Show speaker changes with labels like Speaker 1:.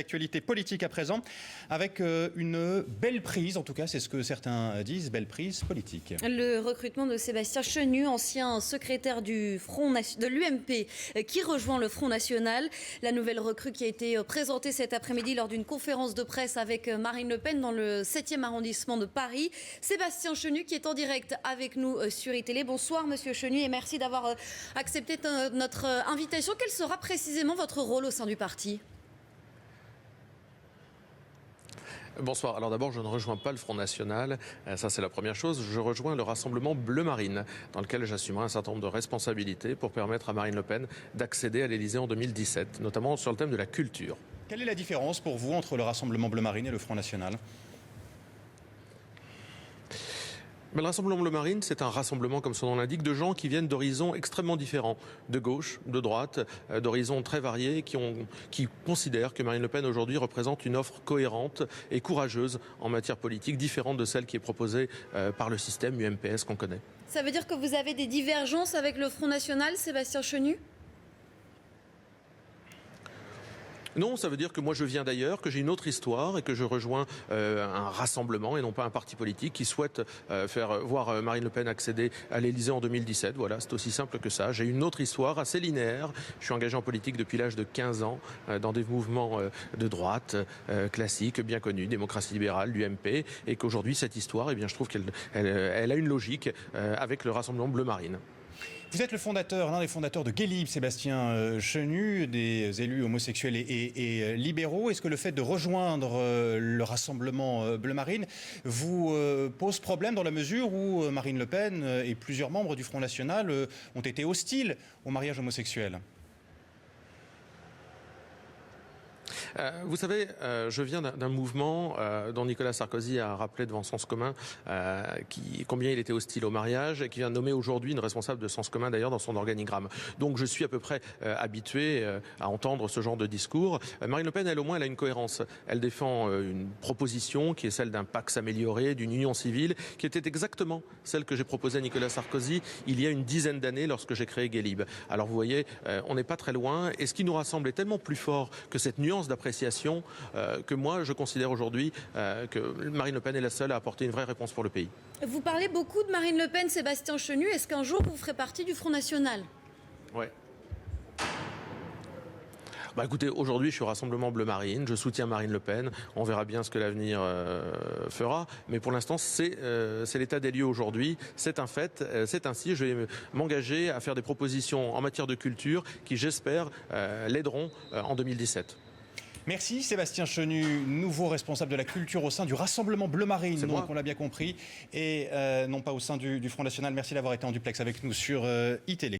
Speaker 1: l'actualité politique à présent, avec une belle prise, en tout cas c'est ce que certains disent, belle prise politique.
Speaker 2: Le recrutement de Sébastien Chenu, ancien secrétaire de l'UMP, qui rejoint le Front National. La nouvelle recrue qui a été présentée cet après-midi lors d'une conférence de presse avec Marine Le Pen dans le 7e arrondissement de Paris. Sébastien Chenu qui est en direct avec nous sur iTélé. Bonsoir Monsieur Chenu et merci d'avoir accepté notre invitation. Quel sera précisément votre rôle au sein du parti ?
Speaker 3: Bonsoir. Alors d'abord, je ne rejoins pas le Front National, ça c'est la première chose. Je rejoins le Rassemblement Bleu Marine, dans lequel j'assumerai un certain nombre de responsabilités pour permettre à Marine Le Pen d'accéder à l'Élysée en 2017, notamment sur le thème de la culture.
Speaker 1: Quelle est la différence pour vous entre le Rassemblement Bleu Marine et le Front National ?
Speaker 3: Mais le Rassemblement Bleu Marine, c'est un rassemblement, comme son nom l'indique, de gens qui viennent d'horizons extrêmement différents, de gauche, de droite, d'horizons très variés, qui considèrent que Marine Le Pen aujourd'hui représente une offre cohérente et courageuse en matière politique, différente de celle qui est proposée par le système UMPS qu'on connaît.
Speaker 2: Ça veut dire que vous avez des divergences avec le Front National, Sébastien Chenu ?
Speaker 3: Non, ça veut dire que moi je viens d'ailleurs, que j'ai une autre histoire et que je rejoins un rassemblement et non pas un parti politique qui souhaite faire voir Marine Le Pen accéder à l'Élysée en 2017. Voilà, c'est aussi simple que ça. J'ai une autre histoire assez linéaire. Je suis engagé en politique depuis l'âge de 15 ans dans des mouvements de droite classiques, bien connus, démocratie libérale, l'UMP, et qu'aujourd'hui cette histoire, eh bien, je trouve qu'elle a une logique avec le Rassemblement Bleu Marine.
Speaker 1: Vous êtes l'un des fondateurs de Gay Libre, Sébastien Chenu, des élus homosexuels et libéraux. Est-ce que le fait de rejoindre le Rassemblement Bleu Marine vous pose problème dans la mesure où Marine Le Pen et plusieurs membres du Front National ont été hostiles au mariage homosexuel ?
Speaker 3: Vous savez, je viens d'un mouvement dont Nicolas Sarkozy a rappelé devant Sens Commun combien il était hostile au mariage et qui vient nommer aujourd'hui une responsable de Sens Commun d'ailleurs dans son organigramme. Donc je suis à peu près habitué à entendre ce genre de discours. Marine Le Pen, elle au moins, elle a une cohérence. Elle défend une proposition qui est celle d'un Pax amélioré, d'une union civile, qui était exactement celle que j'ai proposée à Nicolas Sarkozy il y a une dizaine d'années lorsque j'ai créé Gay Libre. Alors vous voyez, on n'est pas très loin et ce qui nous rassemble est tellement plus fort que cette nuance d'appréciation que moi je considère aujourd'hui que Marine Le Pen est la seule à apporter une vraie réponse pour le pays.
Speaker 2: Vous parlez beaucoup de Marine Le Pen, Sébastien Chenu. Est-ce qu'un jour vous ferez partie du Front National ?
Speaker 3: Ouais. Bah écoutez, aujourd'hui je suis au Rassemblement Bleu Marine, je soutiens Marine Le Pen, on verra bien ce que l'avenir fera, mais pour l'instant c'est l'état des lieux aujourd'hui, c'est un fait, c'est ainsi, je vais m'engager à faire des propositions en matière de culture qui j'espère l'aideront en 2017.
Speaker 1: Merci Sébastien Chenu, nouveau responsable de la culture au sein du Rassemblement Bleu Marine, donc on l'a bien compris, et non pas au sein du Front National. Merci d'avoir été en duplex avec nous sur iTélé.